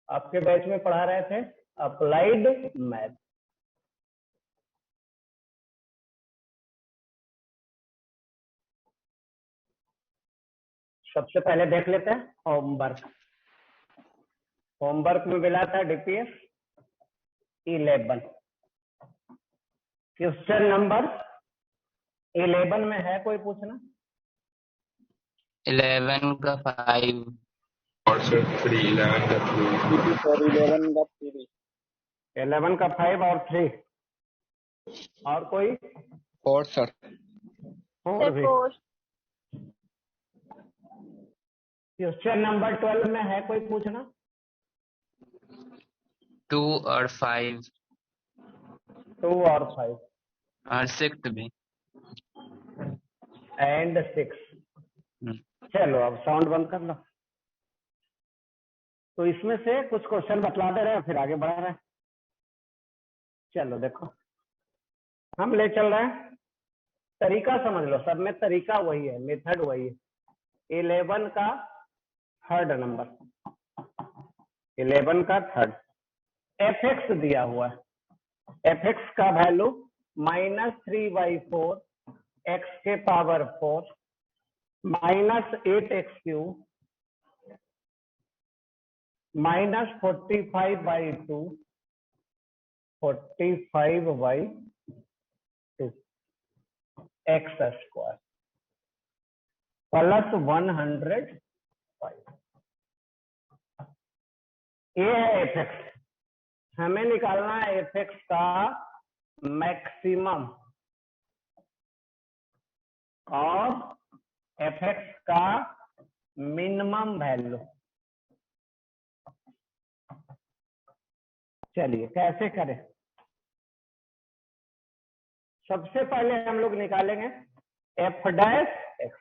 आपके बैच में पढ़ा रहे थे अप्लाइड मैथ। सबसे पहले देख लेते हैं होमवर्क। होमवर्क में मिला था DPS 11। क्वेश्चन नंबर 11 में है कोई पूछना? 11 का 5 और सर 3 11 का 3 सर 11 का 3 11 का 5 और 3 और कोई 4 सर 4 भी। क्वेश्चन नंबर 12 में है कोई पूछना? 2 और 5 2 और 5 और 6 भी एंड 6। चलो अब साउंड बंद कर लो। तो इसमें से कुछ क्वेश्चन बतला दे रहे हैं, फिर आगे बढ़ा रहे हैं। चलो देखो, हम ले चल रहे हैं, तरीका समझ लो, सब में तरीका वही है, मेथड वही है। 11 का थर्ड नंबर, 11 का थर्ड, fx दिया हुआ है। fx का वैल्यू -3/4 x के पावर 4 -8x³ -45/2 45/2 x² प्लस 105। ये है fx। हमें निकालना है fx का मैक्सिमम और fx का मिनिमम वैल्यू। चलिए कैसे करें? सबसे पहले हम लोग निकालेंगे f'(x),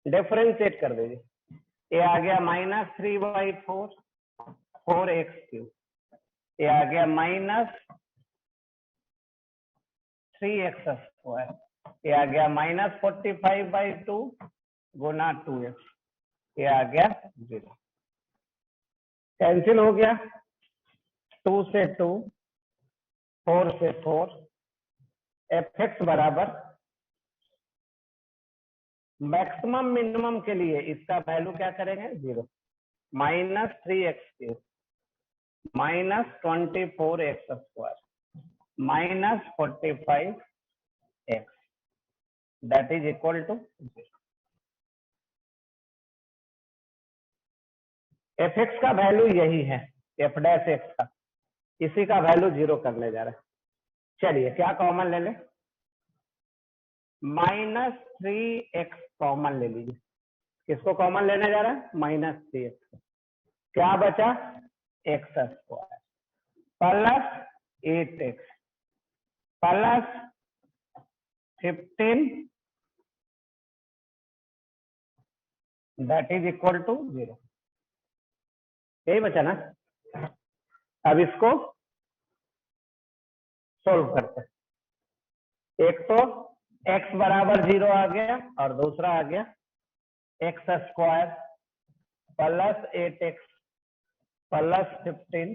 डिफरेंशिएट कर दीजिए। ये आ गया -3/4 4x³, ये आ गया -3x², ये आ गया -45/2 गुना 2x, ये आ गया 0। कैंसिल हो गया, 2 से 2, 4 से 4, fx बराबर मैक्सिमम मिनिमम के लिए इसका वैल्यू क्या करेंगे? 0। -3x³ -24x² -45x that is equal to 0। fx का वैल्यू यही है, f'(x) का, इसी का वैल्यू 0 करने जा रहा है। चलिए क्या कॉमन ले लें? -3x कॉमन ले लीजिए। किसको कॉमन लेने जा रहा है? -3x। क्या बचा? x² plus 8x plus 15 that is equal to 0। यही बचा ना? अब इसको सोल्व करते हैं। एक तो x बराबर 0 आ गया और दूसरा आ गया x² प्लस 8x प्लस 15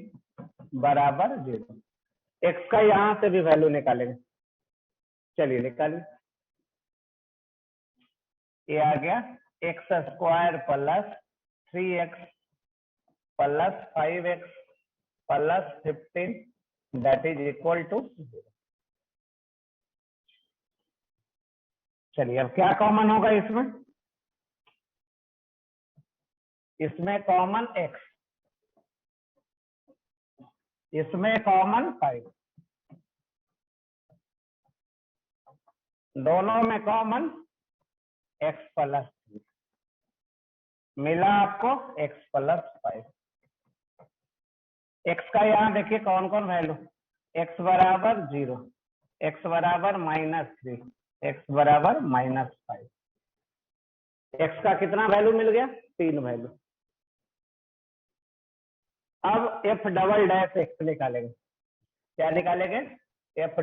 बराबर 0। x का यहां से भी वैल्यू निकालेंगे। चलिए निकालिए। ये आ गया x² plus 3x plus 5x plus 15 that is equal to 0। चलिए अब क्या कॉमन होगा इसमें? इसमें कॉमन x, इसमें कॉमन 5, दोनों में कॉमन x प्लस 3, मिला आपको x प्लस 5। x का यहाँ देखिए कौन कौन वैल्यू, x बराबर 0, x बराबर -3, x बराबर -5। x का कितना वैल्यू मिल गया? 3 वैल्यू। अब f'(x) निकालेंगे। क्या निकालेंगे? f'(x)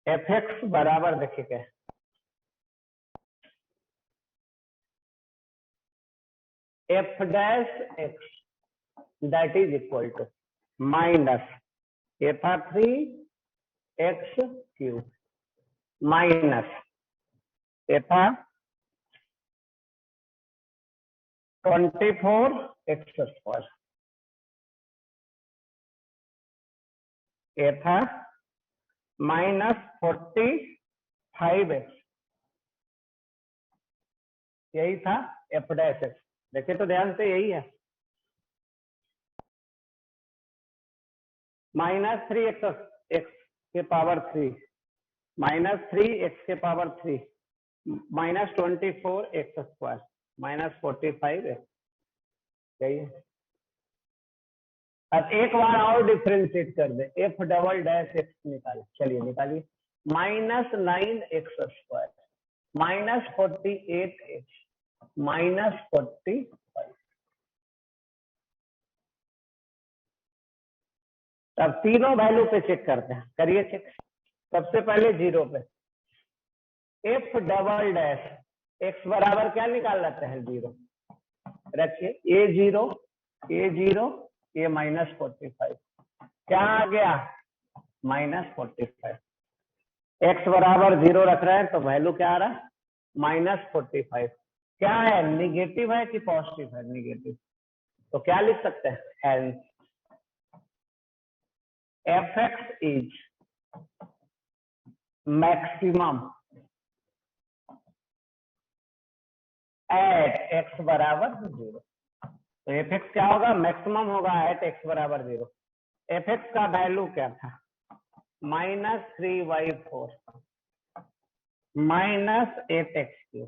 एफ एक्स बराबर देखिए क्या है, F dash X that is equal to minus ये था 3x³ माइनस ये था 24x², ये था -45x, यही था एफ डैश एक्स। देखिए तो ध्यान से, यही है -3x -3x3 -24x² -45x, यही है। अब एक बार और डिफ्रेंशिएट कर दे, एफ डबल डैश एक्स निकाले, चलिए निकालिए, -9x² -48x -45। अब तीनों वैल्यू पे चेक करते हैं, करिए चेक। सबसे पहले 0 पे, एफ डबल डैश एक्स बराबर क्या निकाल लेते हैं, 0 रखिए, A0 ये -45, क्या आ गया, -45। एक्स बराबर 0 रख रहे हैं तो वैल्यू क्या आ रहा है, -45। क्या है, निगेटिव है कि पॉजिटिव है, निगेटिव। तो क्या लिख सकते हैं, hence F X is maximum at X बराबर 0। तो एफ एक्स क्या होगा, मैक्सिमम होगा एट एक्स बराबर 0। एफ एक्स का वैल्यू क्या था, -3y4 -8x³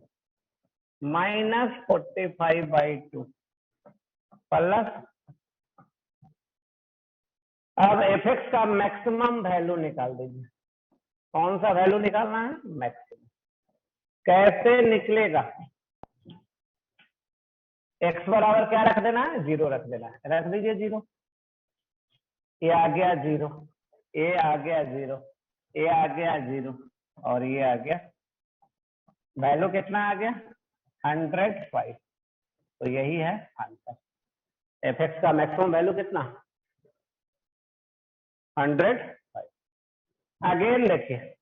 -45/2 प्लस, अब एफ एक्स का मैक्सिमम वैल्यू निकाल दीजिए। कौन सा वैल्यू निकालना है, मैक्सिमम। कैसे निकलेगा, एक्स बराबर क्या रख देना है, 0 रख देना है, रख दीजिए 0। ये आ गया 0, ये आ गया 0, ये आ गया 0 और ये आ गया, वैल्यू कितना आ गया, 105। तो यही है आंसर। एफ एक्स का मैक्सिमम वैल्यू कितना, 105। अगेन देखिए,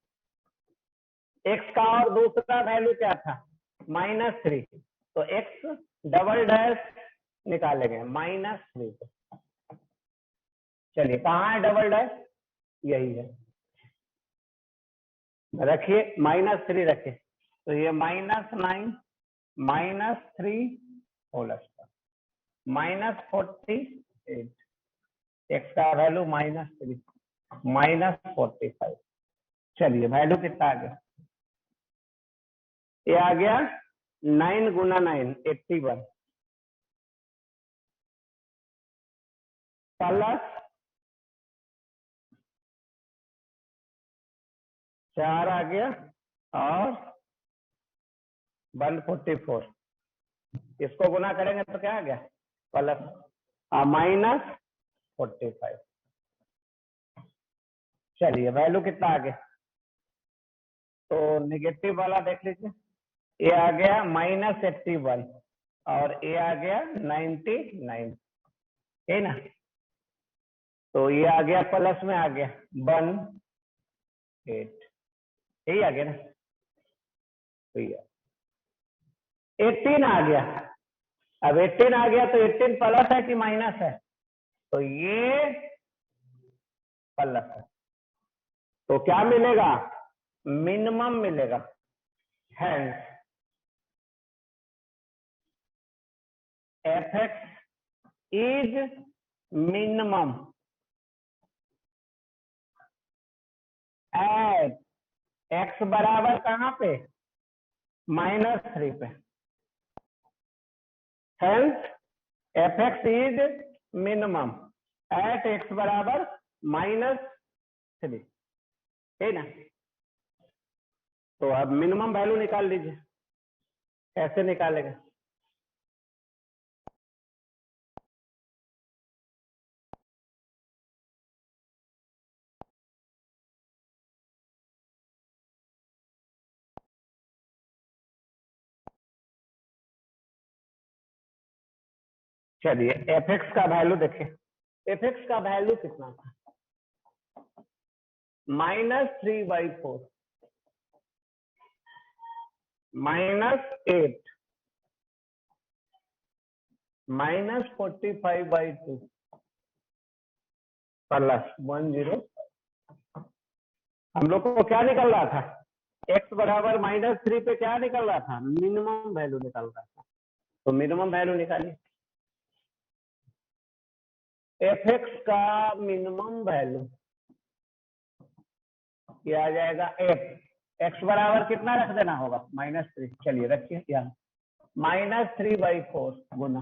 एक्स का और दूसरा वैल्यू क्या था, -3। तो एक्स डबल डैश निकालेंगे -3 पे। चलिए कहाँ है डबल डैश, यही है, रखिए -3 रखिए। तो ये -9 -3 होल स्क्वायर -48, एक्स का वैल्यू -3 -45। चलिए वैल्यू कितना आ गया, ये आ गया 9 गुना 9 81 प्लस 4 आ गया और 144, इसको गुना करेंगे तो क्या आ गया, प्लस -45। चलिए वैल्यू कितना आ गया, तो निगेटिव वाला देख लीजिए, ये आ गया -81 और ये आ गया 99, है ना। तो ये आ गया प्लस में आ गया 18, यही आ गया ना। तो ये 18 आ गया। अब 18 आ गया तो 18 प्लस है कि माइनस है, तो ये प्लस है, तो क्या मिलेगा, मिनिमम मिलेगा। Hence F X is minimum at X बराबर कहाँ पे, -3 पे। Hence F X is minimum at X बराबर -3, है ना। तो अब मिनिमम वैल्यू निकाल लीजिए, कैसे निकालेगा, चलिए एफ एक्स का वैल्यू देखें, एफ एक्स का वैल्यू कितना था, -3/4 -8 -45/2 प्लस 10। हम लोग को क्या निकल रहा था, x बराबर -3 पे क्या निकल रहा था, मिनिमम वैल्यू निकल रहा था। तो मिनिमम वैल्यू निकालिए, एफ एक्स का मिनिमम वैल्यू क्या आ जाएगा, एक्स बराबर कितना रख देना होगा, -3। चलिए रखिए यहाँ, -3/4 गुना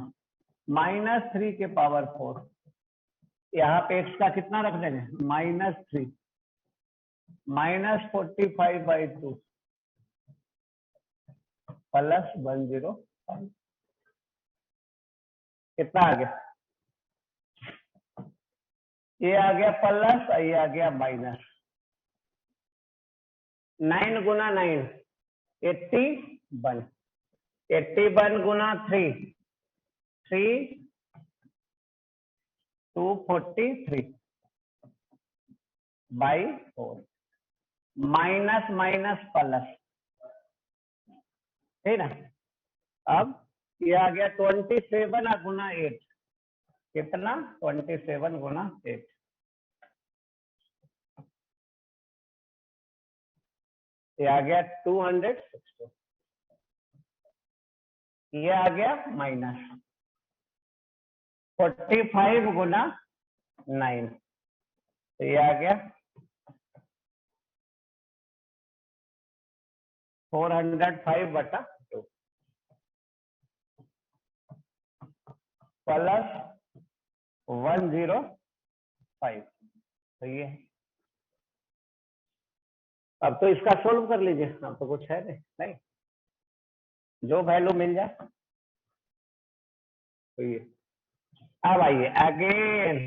-3 के पावर 4, यहाँ पे एक्स का कितना रख देंगे, -3 -45/2 प्लस 105। कितना आ गया, ये आ गया प्लस, ये आ गया माइनस। 9 गुना 9 81, 81 गुना 3 243/4 माइनस माइनस प्लस, ठीक ना। अब ये आ गया 27 गुना 8, कितना 27 गुना 8, ये आ गया 260, ये आ गया माइनस 45 गुना 9, तो ये आ गया 405/2 प्लस 105। तो ये अब तो इसका सोल्व कर लीजिए, अब तो कुछ है नहीं, जो वैल्यू मिल जाए। तो ये अब आइए again,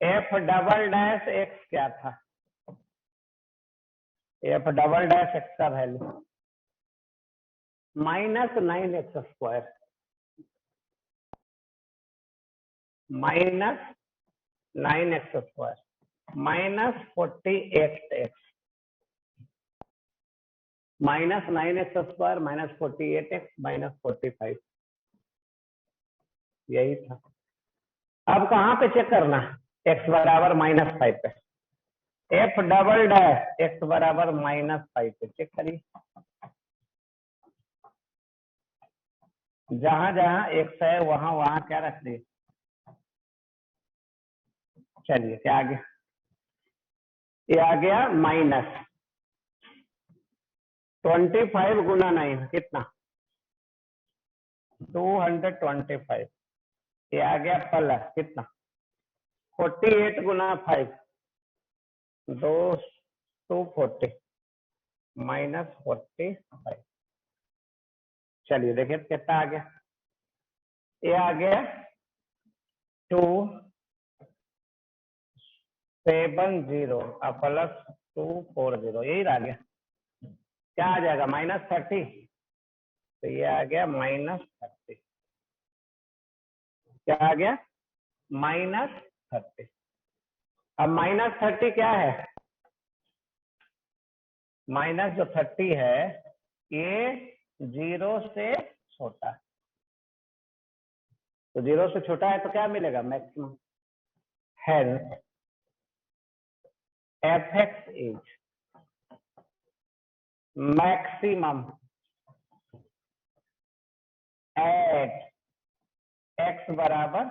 F double dash x क्या था, एफ डबल डैश एक्स का value -9x² -9x² -48x, -9x² -48x -45, यही था। अब कहाँ पे चेक करना है, x बराबर -5 पे, एफ डबल डैश एक्स बराबर -5 पे चेक करिए, जहां जहां एक्स है वहां वहां क्या रख दिए। चलिए क्या आ गया, ये आ गया -25 गुना 9 कितना 225, ये आ गया प्लस कितना 48 गुना 5 240 -45। चलिए देखिए कितना आ गया, ये आ गया 270 प्लस 240, यही आ गया, क्या आ जाएगा -30, तो ये आ गया -30, क्या आ गया -30। अब -30 क्या है, माइनस जो 30 है ये 0 से छोटा है, तो 0 से छोटा है तो क्या मिलेगा, maximum. Hence F X is maximum at X बराबर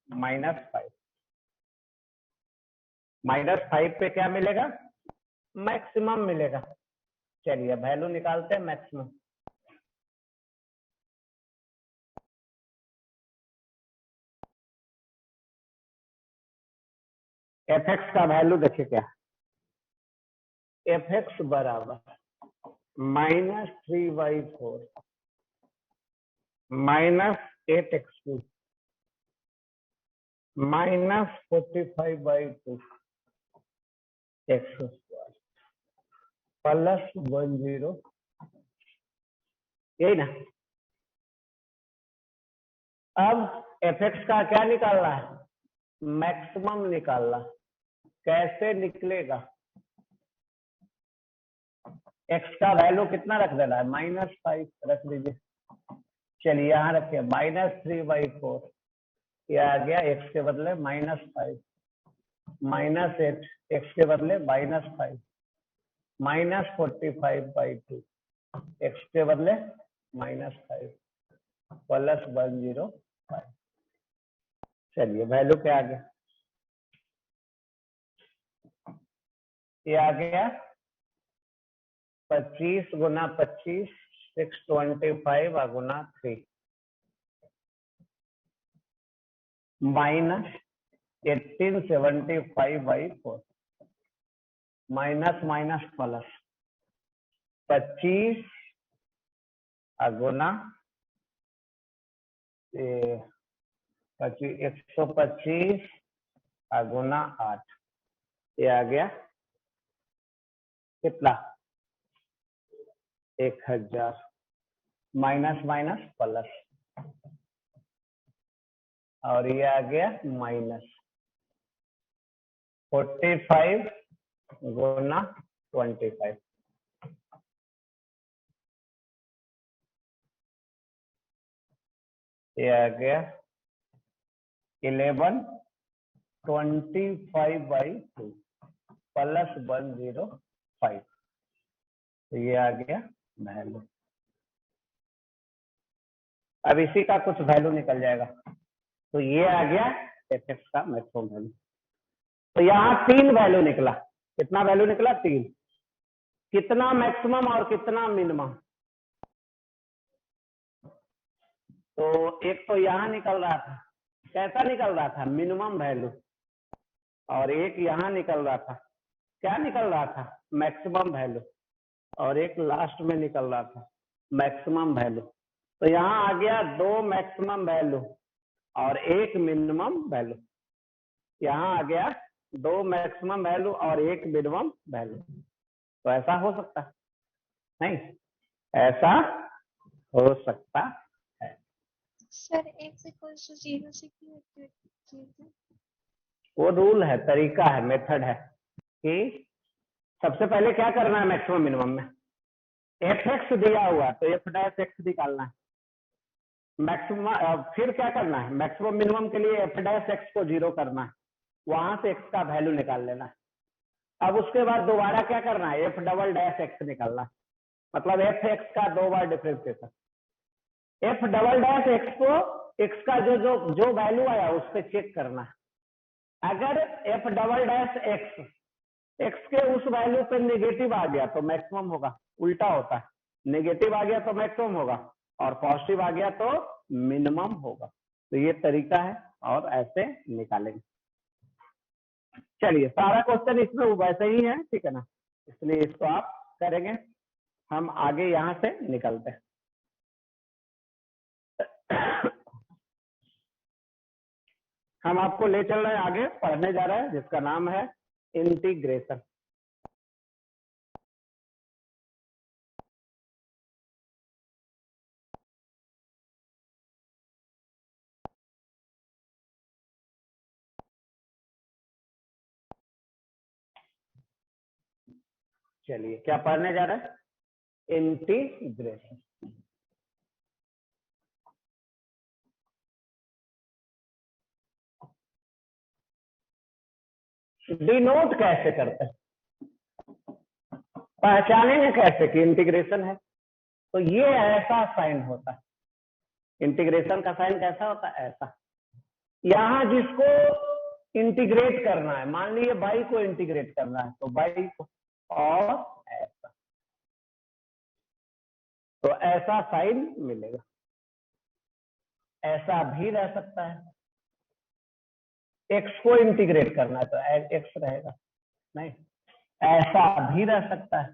-5, -5 पे क्या मिलेगा, मैक्सिमम मिलेगा। चलिए वैल्यू निकालते हैं मैक्सिमम, एफ एक्स का वैल्यू देखिए क्या, एफ एक्स बराबर -3/4 -8x³ -45/2 x² प्लस 10, यही ना। अब fx का क्या निकालना है, मैक्सिमम निकालना। कैसे निकलेगा, x का वैल्यू कितना रख देना है, -5 रख दीजिए। चलिए यहाँ रखिए -3/4, ये आ गया x के बदले -5, -8 x के बदले -5, -45/2 x के बदले -5 +105। चलिए वैल्यू क्या आ गया, ये आ गया 25 गुना 25 625 गुना 3 -1875/4 माइनस माइनस प्लस 25 गुना 125 गुना 8, ये आ गया कितना 1000 माइनस माइनस प्लस, और ये आ गया -45 गुना 25, ये आ गया 1125/2 +105, तो ये आ गया वैल्यू। अब इसी का कुछ वैल्यू निकल जाएगा, तो ये आ गया fx का मैक्सिमम वैल्यू। तो यहाँ 3 वैल्यू निकला, कितना वैल्यू निकला, 3। कितना मैक्सिमम और कितना मिनिमम, तो एक तो यहाँ निकल रहा था, कैसा निकल रहा था, मिनिमम वैल्यू, और एक यहाँ निकल रहा था, क्या निकल रहा था, मैक्सिमम वैल्यू, और एक लास्ट में निकल रहा था मैक्सिमम वैल्यू। तो यहाँ आ गया 2 मैक्सिमम वैल्यू और 1 मिनिमम वैल्यू, यहाँ आ गया 2 मैक्सिमम वैल्यू और 1 मिनिमम वैल्यू। तो ऐसा हो सकता है, नहीं ऐसा हो सकता है। सर x इक्वल्स टू 0 से क्यों कीजिए, वो रूल है, तरीका है, मेथड है कि सबसे पहले क्या करना है मैक्सिमम मिनिमम में, fx दिया हुआ तो f' निकालना है मैक्सिमम, फिर क्या करना है मैक्सिमम मिनिमम के लिए f' को 0 करना है, वहां से x का वैल्यू निकाल लेना है। अब उसके बाद दोबारा क्या करना है, f"x निकालना है, मतलब fx का 2 बार डिफरेंशिएशन। f"x को x का जो वैल्यू आया उस पर चेक करना है। अगर f"x x के उस वैल्यू पे नेगेटिव आ गया तो मैक्सिमम होगा, उल्टा होता है, नेगेटिव आ गया तो मैक्सिमम होगा और पॉजिटिव आ गया तो मिनिमम होगा। तो ये तरीका है और ऐसे निकालेंगे। चलिए सारा क्वेश्चन इसमें वैसे ही है, ठीक है ना, इसलिए इसको आप करेंगे, हम आगे यहां से निकलते हैं। हम आपको ले चल रहे हैं आगे, पढ़ने जा रहे हैं, जिसका नाम है इंटीग्रेशन। चलिए क्या पढ़ने जा रहे हैं, इंटीग्रेशन। डिनोट कैसे करते हैं, पहचानेंगे कैसे कि इंटीग्रेशन है, तो ये ऐसा साइन होता है, इंटीग्रेशन का साइन कैसा होता है, ऐसा। यहां जिसको इंटीग्रेट करना है, मान लीजिए बाई को इंटीग्रेट करना है, तो बाई को, और ऐसा, तो ऐसा साइन मिलेगा। ऐसा भी रह सकता है, एक्स को इंटीग्रेट करना है तो एक्स रहेगा, नहीं ऐसा भी रह सकता है।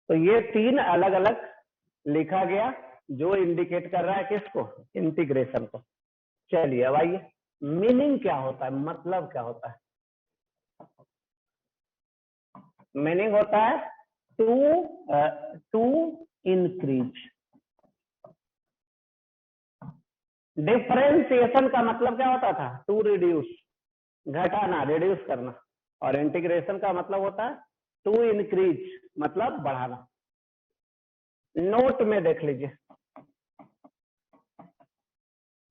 तो ये 3 अलग अलग लिखा गया जो इंडिकेट कर रहा है किसको, इंटीग्रेशन को। चलिए अब आइए, मीनिंग क्या होता है, मतलब क्या होता है। मीनिंग होता है टू इंक्रीज, डिफरेंशिएशन का मतलब क्या होता था? टू रिड्यूस, घटाना, रिड्यूस करना। और इंटीग्रेशन का मतलब होता है टू इंक्रीज, मतलब बढ़ाना। नोट में देख लीजिए,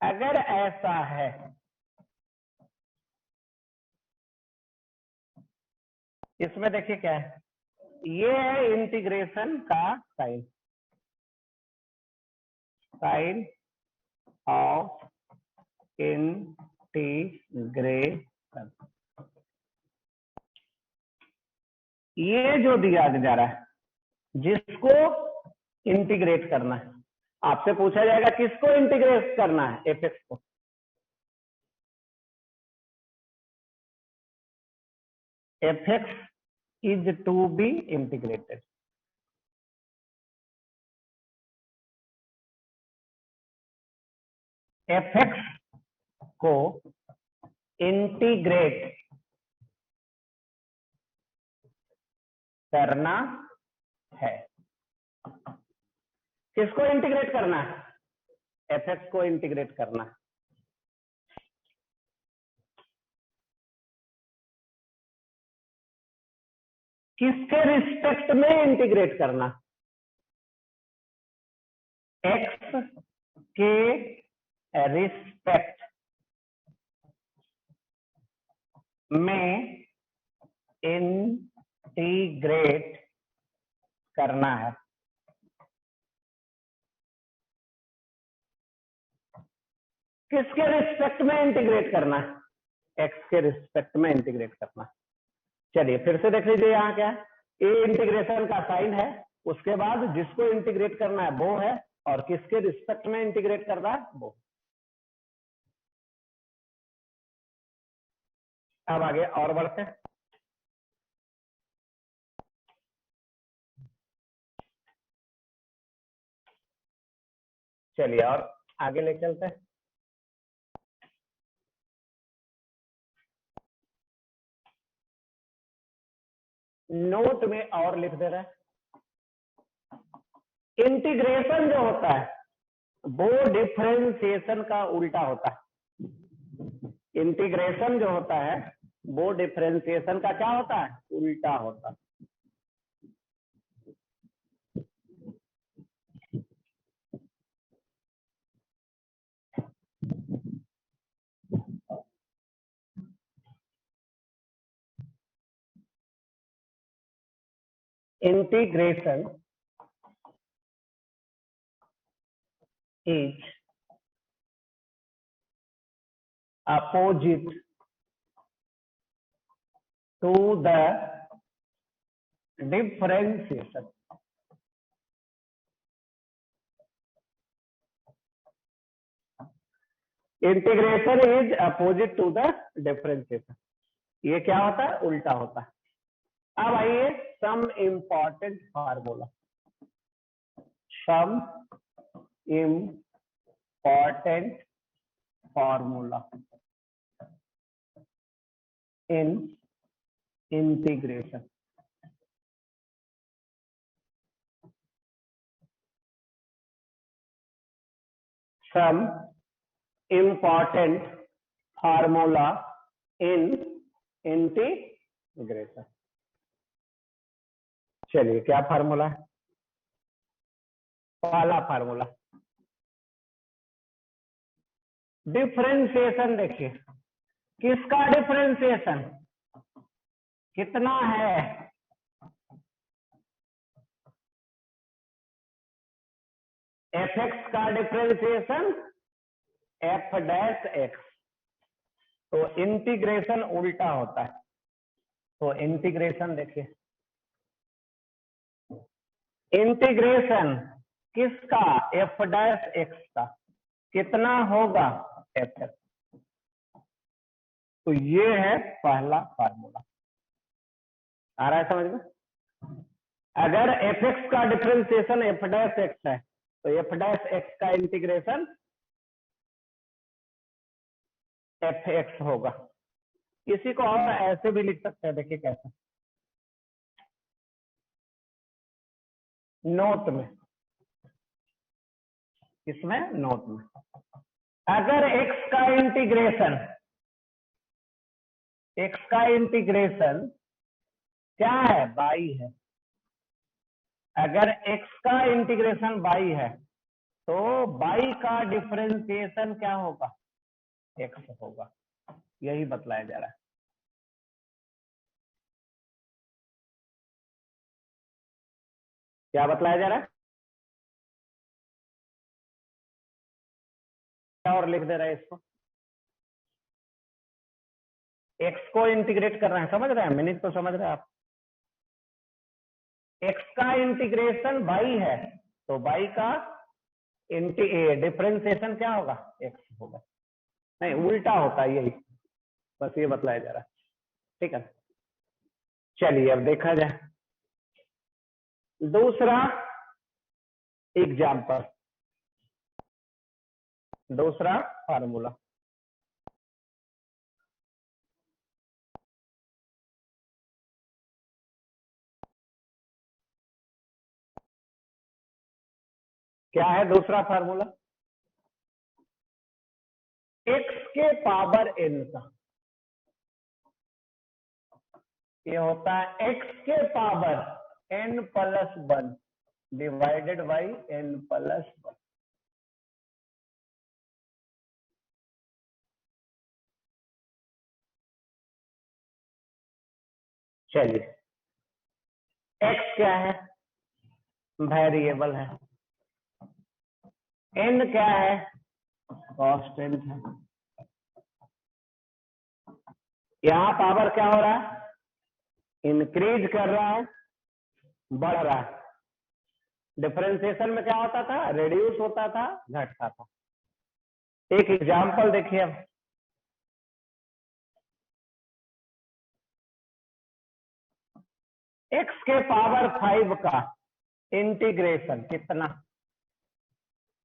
अगर ऐसा है, इसमें देखिए क्या है, ये है इंटीग्रेशन का साइन, साइन ऑफ इंटीग्रेशन। ये जो दिया जा रहा है, जिसको इंटीग्रेट करना है, आपसे पूछा जाएगा किसको इंटीग्रेट करना है? एफ एक्स को। F X is to be integrated. F X को इंटीग्रेट करना है। किसको इंटीग्रेट करना है? एफ एक्स को इंटीग्रेट करना है। किसके रिस्पेक्ट में इंटीग्रेट करना? एक्स के रिस्पेक्ट में इंटीग्रेट करना है। किसके रिस्पेक्ट में इंटीग्रेट करना है? एक्स के रिस्पेक्ट में इंटीग्रेट करना है। चलिए फिर से देख लीजिए, यहाँ क्या है, ए इंटीग्रेशन का साइन है, उसके बाद जिसको इंटीग्रेट करना है वो है, और किसके रिस्पेक्ट में इंटीग्रेट करना है वो। अब आगे और बढ़ते हैं। चलिए और आगे ले चलते हैं। नोट में और लिख दे रहे हैं, इंटीग्रेशन जो होता है वो डिफरेंशिएशन का उल्टा होता है। इंटीग्रेशन जो होता है वो डिफरेंशिएशन का क्या होता है? उल्टा होता है। Integration is opposite to the differentiation. Integration is opposite to the differentiation. ये क्या होता है? उल्टा होता है। अब आइए some important formula, some important formula in integration. Some important formula in integration. चलिए क्या फार्मूला है? पहला फार्मूला डिफरेंशिएशन। देखिए किसका डिफरेंशिएशन कितना है? एफ एक्स का डिफरेंशिएशन एफ डैश एक्स। तो इंटीग्रेशन उल्टा होता है। तो इंटीग्रेशन देखिए, इंटीग्रेशन किसका? एफ डैश एक्स का कितना होगा? F x. तो ये है पहला फार्मूला। आ रहा है समझ में? अगर एफ एक्स का डिफरेंशिएशन एफ डैश एक्स है तो एफ डैश एक्स का इंटीग्रेशन एफ एक्स होगा। इसी को और ऐसे भी लिख सकते हैं, देखिए कैसे, नोट में, इसमें नोट में अगर x का इंटीग्रेशन क्या है, बाई है। अगर x का इंटीग्रेशन बाई है तो बाई का डिफरेंशिएशन क्या होगा, x होगा। यही बतलाया जा रहा है। क्या बतलाया जा रहा है, क्या और लिख दे रहा है इसको। x को इंटीग्रेट कर रहे हैं, समझ रहे हैं, मीनिंग तो समझ रहे हैं आप। x का इंटीग्रेशन बाई है तो बाई का डिफरेंशिएशन क्या होगा, x होगा। नहीं, उल्टा होता है, यही बस ये बतलाया जा रहा है। ठीक है, चलिए अब देखा जाए दूसरा एग्जाम्पल, दूसरा फार्मूला। क्या है दूसरा फार्मूला, x के पावर n का, ये होता है x के power n plus 1 divided by n plus 1। चलिए x क्या है, वेरिएबल है। n क्या है, कांस्टेंट है। यहां पावर क्या हो रहा है, इंक्रीज कर रहा है, बढ़ रहा है। डिफरेंशिएशन में क्या होता था, रिड्यूस होता था, घटता था। एक एग्जांपल देखिए अब, x के पावर 5 का इंटीग्रेशन कितना,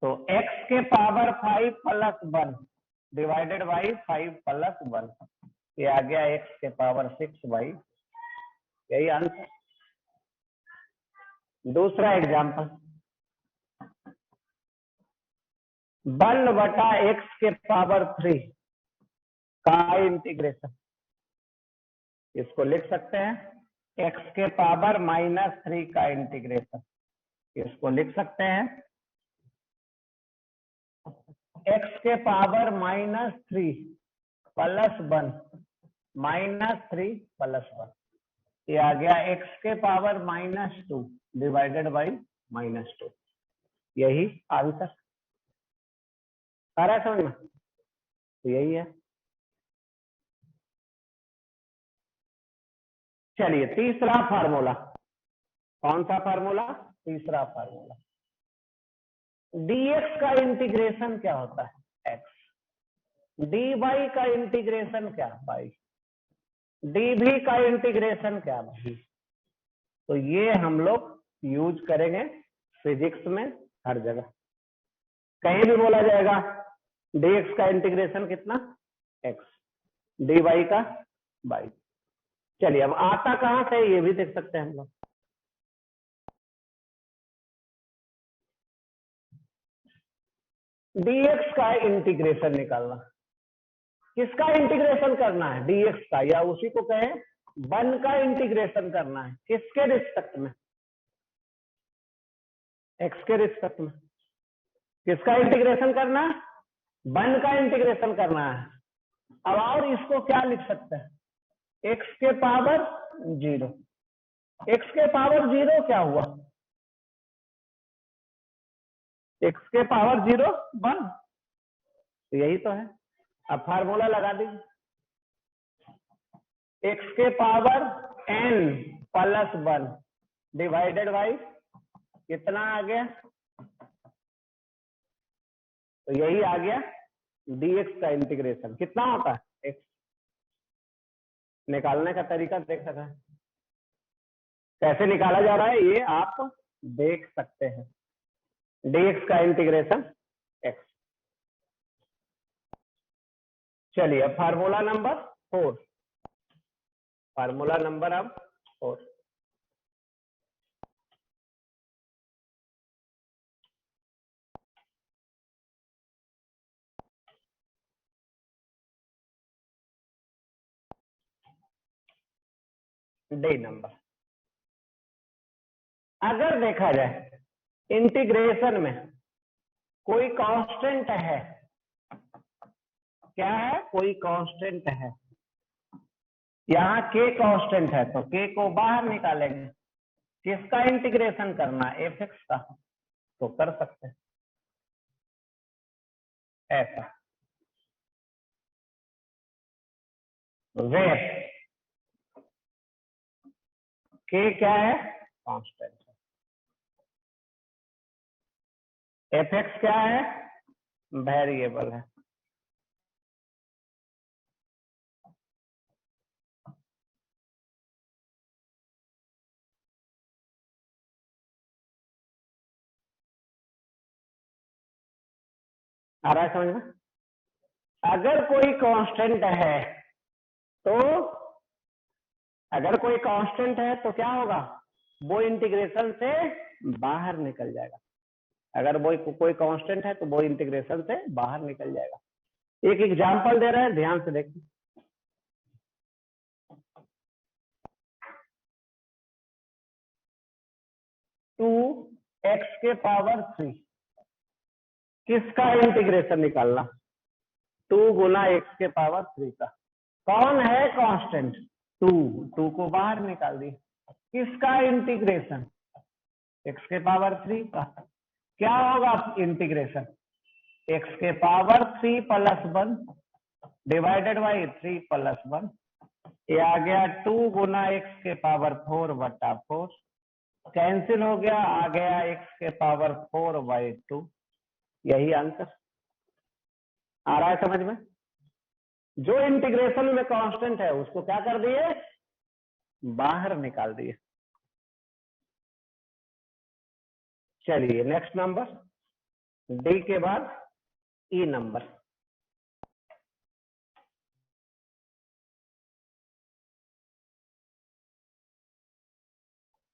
तो x के power 5 plus 1 divided by 5 plus 1, ये आ गया x के पावर 6 बाई, यही आंसर। दूसरा एग्जांपल, 1 बटा x के पावर 3 का इंटीग्रेशन, इसको लिख सकते हैं x के पावर -3 का इंटीग्रेशन, इसको लिख सकते हैं x के पावर -3 प्लस 1 -3 प्लस 1, ये आ गया x के पावर -2 डिवाइडेड बाई -2, यही आंसर। आ रहा है समझ में, तो यही है। चलिए तीसरा फार्मूला, कौन सा फार्मूला, तीसरा फार्मूला। dx का इंटीग्रेशन क्या होता है, x। dy का इंटीग्रेशन क्या, y। dv का इंटीग्रेशन क्या, v। तो ये हम लोग यूज करेंगे फिजिक्स में हर जगह, कहीं भी बोला जाएगा dx का इंटीग्रेशन कितना, x, dy का y। चलिए अब आता कहां से, ये भी देख सकते हैं हम लोग। dx का इंटीग्रेशन निकालना, किसका इंटीग्रेशन करना है, dx का, या उसी को कहें 1 का इंटीग्रेशन करना है, किसके रिस्पेक्ट में, x के रिस्पेक्ट में। किसका इंटीग्रेशन करना है, 1 का इंटीग्रेशन करना है। अब और इसको क्या लिख सकते हैं, x के पावर 0। x के पावर 0 क्या हुआ, x के पावर 0 1, तो यही तो है। अब फार्मूला लगा दीजिए, x के power n plus 1 divided by कितना आ गया, तो यही आ गया dx का इंटीग्रेशन कितना होता है, x। निकालने का तरीका देख सकते हैं, कैसे निकाला जा रहा है ये आप देख सकते हैं। dx का इंटीग्रेशन x। चलिए अब फार्मूला नंबर 4, फार्मूला नंबर अब 4। D number. अगर देखा जाए इंटीग्रेशन में कोई कांस्टेंट है, क्या है, कोई कांस्टेंट है, यहाँ के कांस्टेंट है तो के को बाहर निकालेंगे। किसका इंटीग्रेशन करना है, एफ एक्स का, तो कर सकते हैं ऐसा। वेर के क्या है, कांस्टेंट है, एफ एक्स क्या है, वेरिएबल है। आ रहा है समझ में? अगर कोई कांस्टेंट है तो, अगर कोई कांस्टेंट है तो क्या होगा, वो इंटीग्रेशन से बाहर निकल जाएगा। अगर वो कोई कांस्टेंट है तो वो इंटीग्रेशन से बाहर निकल जाएगा। एक एग्जांपल दे रहे हैं, ध्यान से देखिए। टू एक्स के पावर 3, किसका इंटीग्रेशन निकालना, 2 गुना एक्स के पावर 3 का। कौन है कांस्टेंट, 2 को बाहर निकाल दिए। किसका इंटीग्रेशन, एक्स के पावर 3 का। क्या होगा इंटीग्रेशन, एक्स के power 3 plus 1 divided by 3 plus 1, ये आ गया 2 गुना एक्स के पावर 4 बटा 4, कैंसिल हो गया, आ गया एक्स के पावर 4 बाई 2। यही आंसर आ रहा है समझ में? जो इंटीग्रेशन में कांस्टेंट है उसको क्या कर दिए, बाहर निकाल दिए। चलिए नेक्स्ट नंबर, डी के बाद ई नंबर।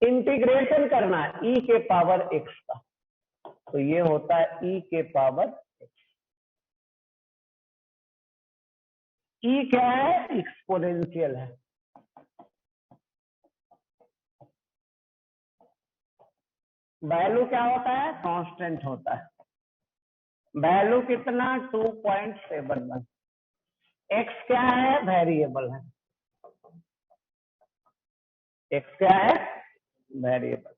इंटीग्रेशन करना है ई के पावर एक्स का, तो ये होता है ई के पावर एक्स। ई क्या है, एक्सपोनेंशियल है। वैल्यू क्या होता है, कांस्टेंट होता है। वैल्यू कितना, 2.71। एक्स क्या है, वेरिएबल है। एक्स क्या है, वेरिएबल।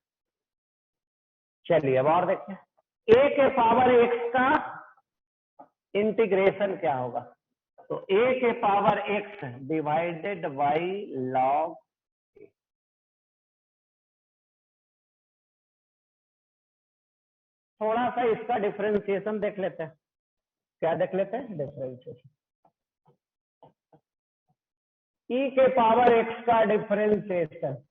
चलिए अब और देखते हैं, ए के पावर एक्स का इंटीग्रेशन क्या होगा, तो ए के power x divided by log. थोड़ा सा इसका डिफरेंशिएशन देख लेते हैं। क्या देख लेते हैं, डिफरेंशिएशन। ई के पावर एक्स का डिफरेंशिएशन,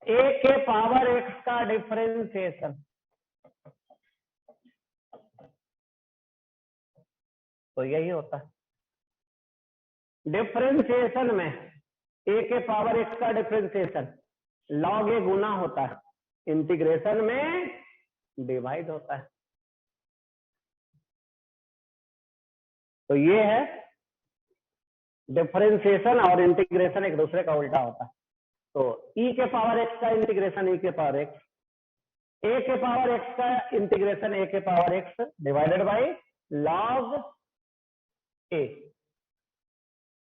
ए के पावर एक्स का डिफरेंशिएशन, तो यही होता है। डिफरेंशिएशन में ए के पावर एक्स का डिफरेंशिएशन लॉग ए गुना होता है, इंटीग्रेशन में डिवाइड होता है। तो ये है डिफरेंशिएशन और इंटीग्रेशन एक दूसरे का उल्टा होता है। तो ई के पावर एक्स का इंटीग्रेशन ई के पावर एक्स, ए के पावर एक्स का इंटीग्रेशन ए के power x divided by log a.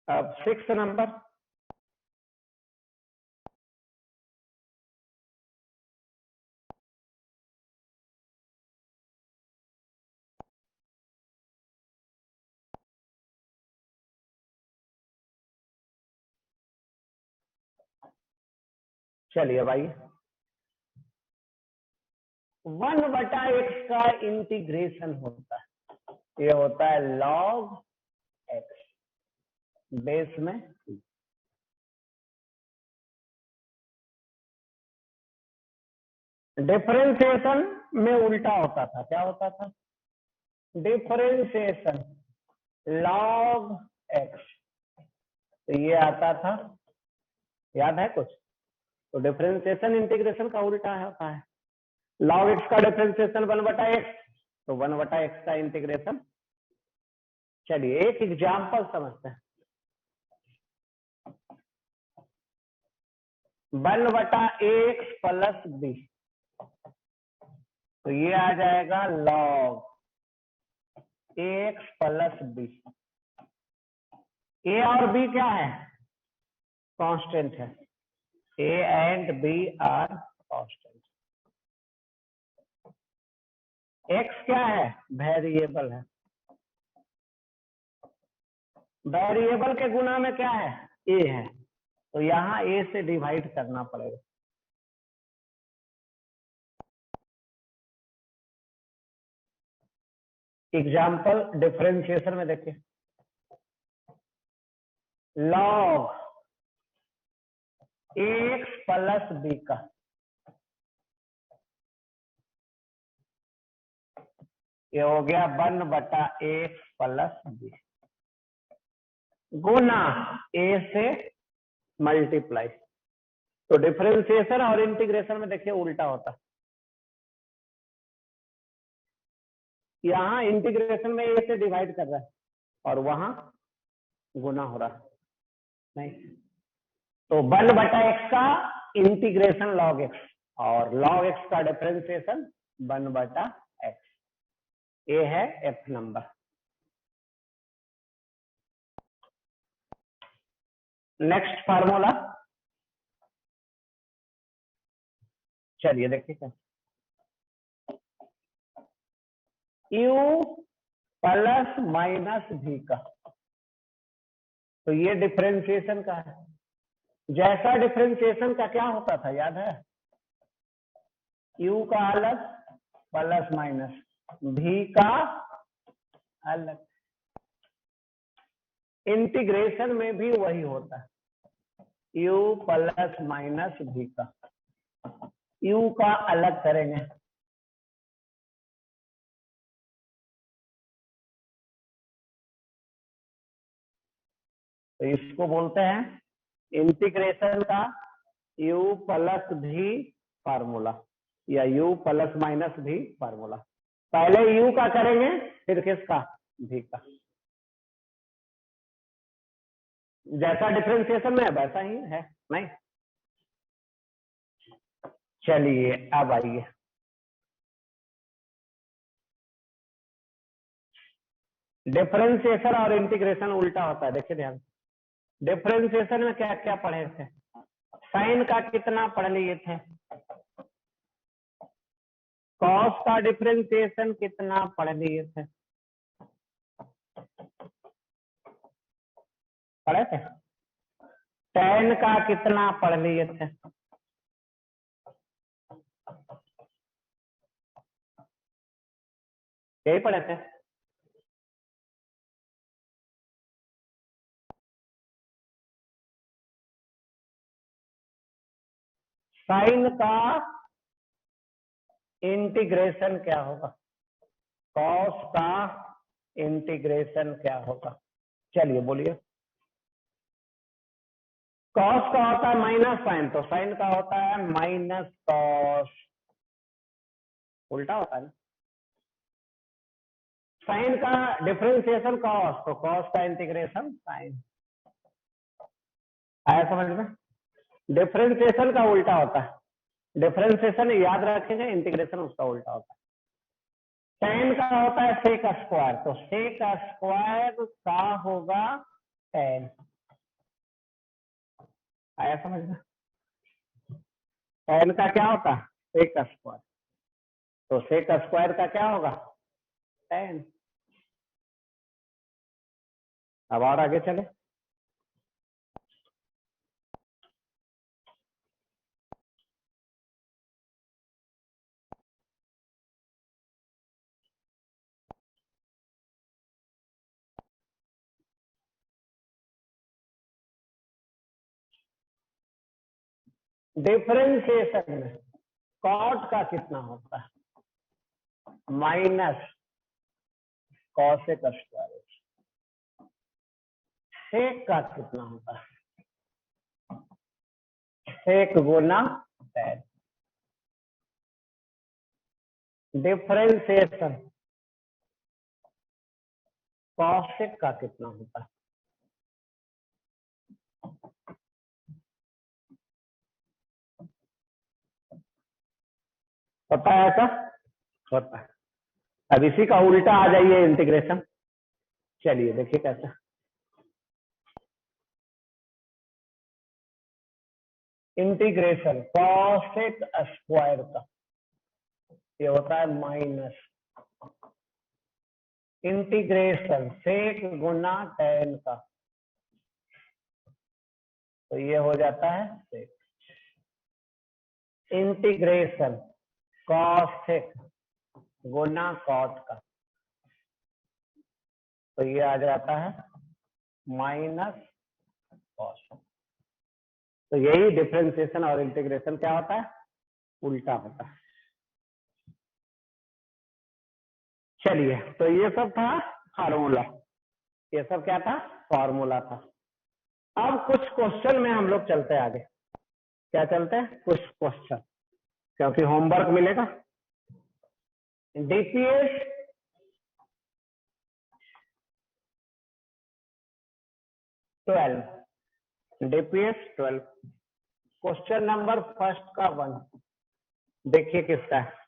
अब 6 नंबर, चलिए भाई, 1/x का इंटीग्रेशन होता है, ये होता है log x बेस में। डिफरेंशिएशन में उल्टा होता था, क्या होता था, डिफरेंशिएशन log x, तो ये आता था, याद है कुछ? तो डिफरेंशिएशन इंटीग्रेशन का उल्टा होता है। log x का डिफरेंशिएशन 1/x, तो 1/x का इंटीग्रेशन। चलिए एक एग्जाम्पल समझते हैं। 1/ax प्लस बी, तो ये आ जाएगा log ax plus B. A और बी क्या है? कांस्टेंट है। A and B are constant. X क्या है? वेरिएबल है। वेरिएबल के गुना में क्या है? ए है, तो यहां ए से डिवाइड करना पड़ेगा। एग्जाम्पल डिफरेंशिएशन में देखिए, log ax प्लस बी का, ये हो गया 1/ax प्लस बी, गुना ए से मल्टीप्लाई। तो डिफरेंशिएशन और इंटीग्रेशन में देखिए उल्टा होता है। यहाँ इंटीग्रेशन में ए से डिवाइड कर रहा है और वहां गुना हो रहा है, नहीं। तो 1/x का इंटीग्रेशन log x और log x का डिफरेंशिएशन 1/x। ये है एफ नंबर। नेक्स्ट फार्मूला, चलिए देखिए क्या, u प्लस माइनस v का, तो ये डिफरेंशिएशन का है। जैसा डिफरेंशिएशन का क्या होता था याद है? u का अलग प्लस माइनस, v का अलग। इंटीग्रेशन में भी वही होता है, u प्लस माइनस v का, u का अलग करेंगे। तो इसको बोलते हैं इंटीग्रेशन का u प्लस v फार्मूला या u plus minus v formula. पहले u का करेंगे फिर किसका? v का। जैसा डिफरेंशिएशन में है वैसा ही है, नहीं? चलिए अब आइए, डिफरेंशिएशन और इंटीग्रेशन उल्टा होता है। देखिए ध्यान, डिफरेंशिएशन में क्या क्या पढ़े थे? साइन का कितना पढ़ लिए थे? कॉस का डिफरेंशिएशन कितना पढ़ लिए थे? पढ़े थे? tan का कितना पढ़ लिए थे? यही पढ़े थे। साइन का इंटीग्रेशन क्या होगा? कॉस का इंटीग्रेशन क्या होगा? चलिए बोलिए। कॉस का होता है माइनस साइन, तो साइन का होता है माइनस कॉस, उल्टा होता है ना। साइन का डिफरेंशिएशन कॉस, तो कॉस का इंटीग्रेशन साइन। आया समझ में? डिफरेंशिएशन का उल्टा होता है, डिफरेंशिएशन याद रखेंगे, इंटीग्रेशन उसका उल्टा होता है। tan का होता है सेक स्क्वायर, तो सेक स्क्वायर का होगा tan। आया समझ में? tan का क्या होता है? सेक स्क्वायर, तो सेक स्क्वायर का क्या होगा? tan। अब और आगे चले, डिफरेंशिएशन में कॉट का कितना होता है? Minus cosec square. सेक का कितना होता है? सेक गुना tan। डिफरेंशिएशन कॉसेक का कितना होता है? होता है ऐसा? होता है। अब इसी का उल्टा आ जाइए इंटीग्रेशन। चलिए देखिए कैसा। इंटीग्रेशन कॉसेक स्क्वायर का ये होता है माइनस इंटीग्रेशन सेक गुना tan का, तो ये हो जाता है सेक। इंटीग्रेशन कॉसेक गुना कॉट का, तो ये आ जाता है माइनस कॉस। तो यही डिफरेंशिएशन और इंटीग्रेशन क्या होता है? उल्टा होता है। चलिए, तो ये सब था फार्मूला, ये सब क्या था? फार्मूला था। अब कुछ क्वेश्चन में हम लोग चलते हैं आगे। क्या चलते हैं? कुछ क्वेश्चन, क्योंकि होमवर्क मिलेगा। DPS 12, DPS 12 question number first का 1 देखिए किसका है।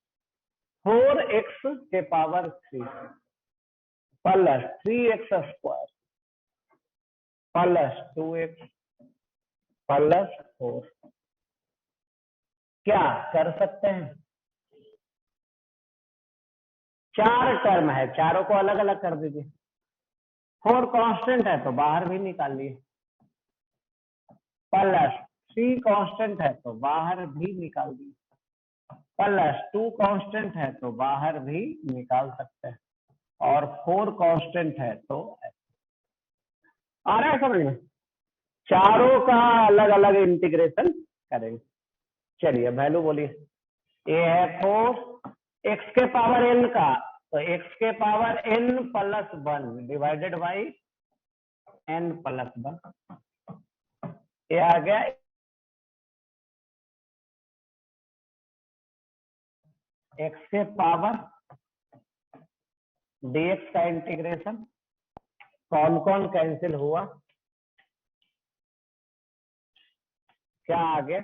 4x के power 3 plus 3x square plus 2x plus 4 क्या कर सकते हैं? 4 टर्म है, चारों को अलग अलग कर दीजिए। 4 कांस्टेंट है तो बाहर भी निकाल लिए, प्लस 3 कांस्टेंट है तो बाहर भी निकाल दिए, प्लस 2 कांस्टेंट है तो बाहर भी निकाल सकते हैं, और 4 कांस्टेंट है तो आ रहा है समझ में? चारों का अलग अलग इंटीग्रेशन करेंगे। चलिए वैल्यू बोलिए। ये है 4 एक्स के पावर n का, तो x के power n plus 1 divided by n plus 1, ये आ गया x के पावर dx का इंटीग्रेशन। कौन कौन कैंसिल हुआ? क्या आ गया?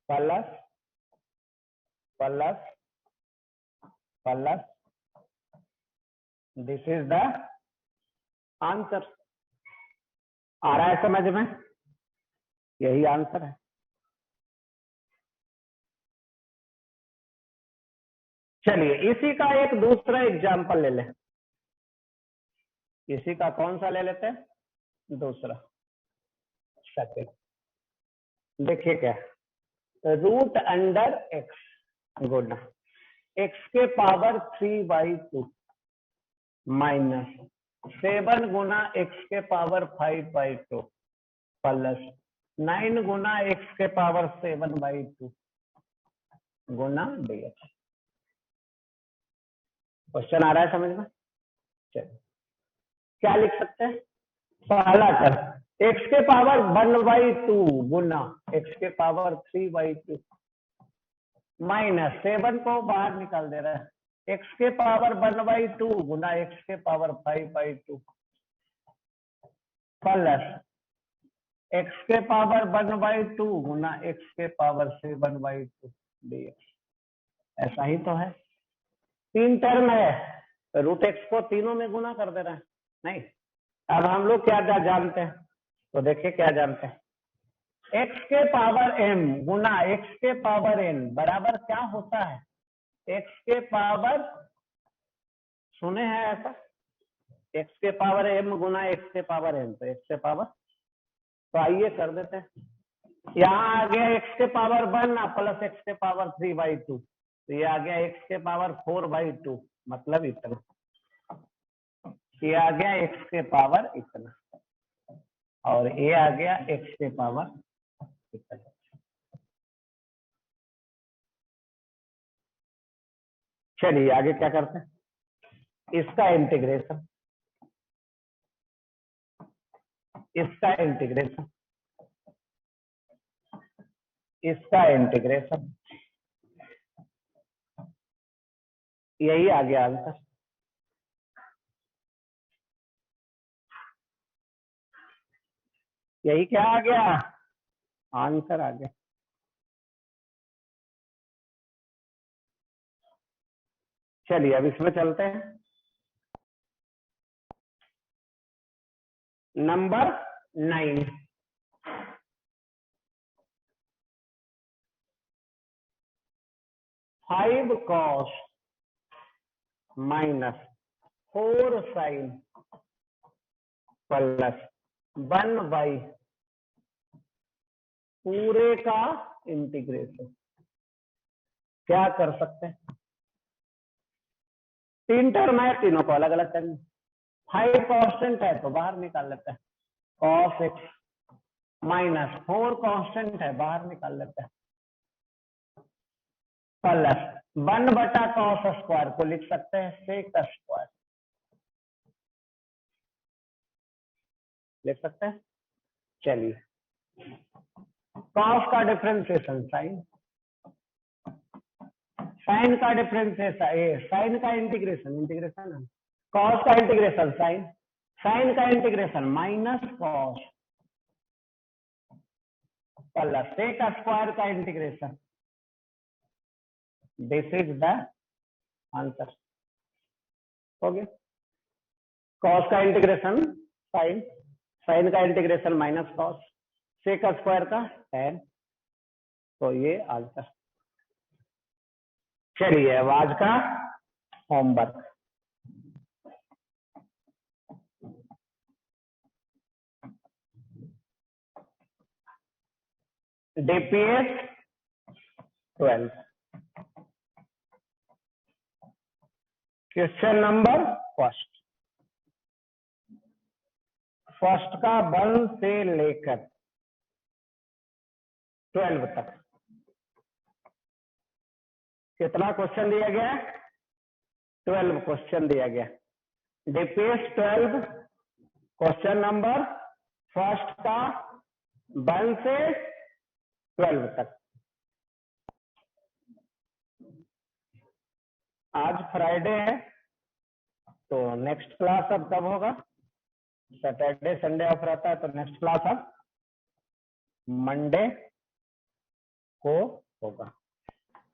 Plus plus plus, this is the answer. आ रहा है समझ में? यही आंसर है। चलिए इसी का एक दूसरा एग्जांपल ले लें। इसी का कौन सा ले लेते हैं? दूसरा, सेकंड। देखिए क्या, रूट अंडर एक्स गुना एक्स के पावर 3/2 माइनस 7 गुना एक्स के पावर 5/2 प्लस 9 गुना एक्स के पावर 7/2 गुना dx। क्वेश्चन आ रहा है समझ में? चलिए क्या लिख सकते हैं? पहला टर्म एक्स के पावर 1/2 गुना एक्स के पावर 3/2 माइनस 7 को बाहर निकाल दे रहा है, एक्स के पावर 1/2 गुना एक्स के पावर 5/2 प्लस एक्स के पावर 1/2 गुना एक्स के पावर 7/2 dx। ऐसा ही तो है, 3 टर्म है, तो रूट एक्स को तीनों में गुना कर दे रहा है। नहीं, अब हम लोग क्या क्या जानते हैं? तो देखिए क्या जानते हैं। एक्स के पावर m गुना एक्स के पावर n बराबर क्या होता है? एक्स के पावर, सुने हैं ऐसा? एक्स के पावर m गुना एक्स के पावर n, तो एक्स के पावर, तो आइए कर देते हैं। यहाँ आ गया एक्स के पावर 1 प्लस एक्स के पावर 3/2, तो ये आ गया एक्स के पावर 4/2, मतलब इतना। ये आ गया एक्स के पावर इतना, और ये आ गया एक्स के पावर इतना। चलिए आगे क्या करते हैं? इसका इंटीग्रेशन, इसका इंटीग्रेशन, इसका इंटीग्रेशन, यही आ गया आंसर। यही क्या आ गया? आंसर आ गया। चलिए अब इसमें चलते हैं। Number 9, 5 cos minus 4 sin plus 1 पूरे का इंटीग्रेशन। क्या कर सकते हैं? 3 टर्म है, तीनों को अलग अलग करनी। 5 कांस्टेंट है तो बाहर निकाल लेते हैं, cos x माइनस 4 कांस्टेंट है, बाहर निकाल लेते हैं, प्लस 1/cos स्क्वायर को लिख सकते हैं sec स्क्वायर, लिख सकते हैं। चलिए cos का डिफरेंशिएशन साइन, साइन का डिफरेंशिएशन साइन का इंटीग्रेशन है, cos का इंटीग्रेशन साइन, साइन का integration minus cos plus sec square का integration. This is the answer. हो गया। cos का इंटीग्रेशन साइन, साइन का integration minus cos, sec square का tan, तो ये आंसर। चलिए अब आज का homework. DPS 12, question number first का 1 से लेकर 12 तक कितना क्वेश्चन दिया गया? 12 क्वेश्चन दिया गया। DPS 12 क्वेश्चन नंबर फर्स्ट का 1 से 12 तक। आज फ्राइडे है तो नेक्स्ट क्लास अब कब होगा? सैटरडे संडे ऑफ रहता है तो नेक्स्ट क्लास अब मंडे को होगा।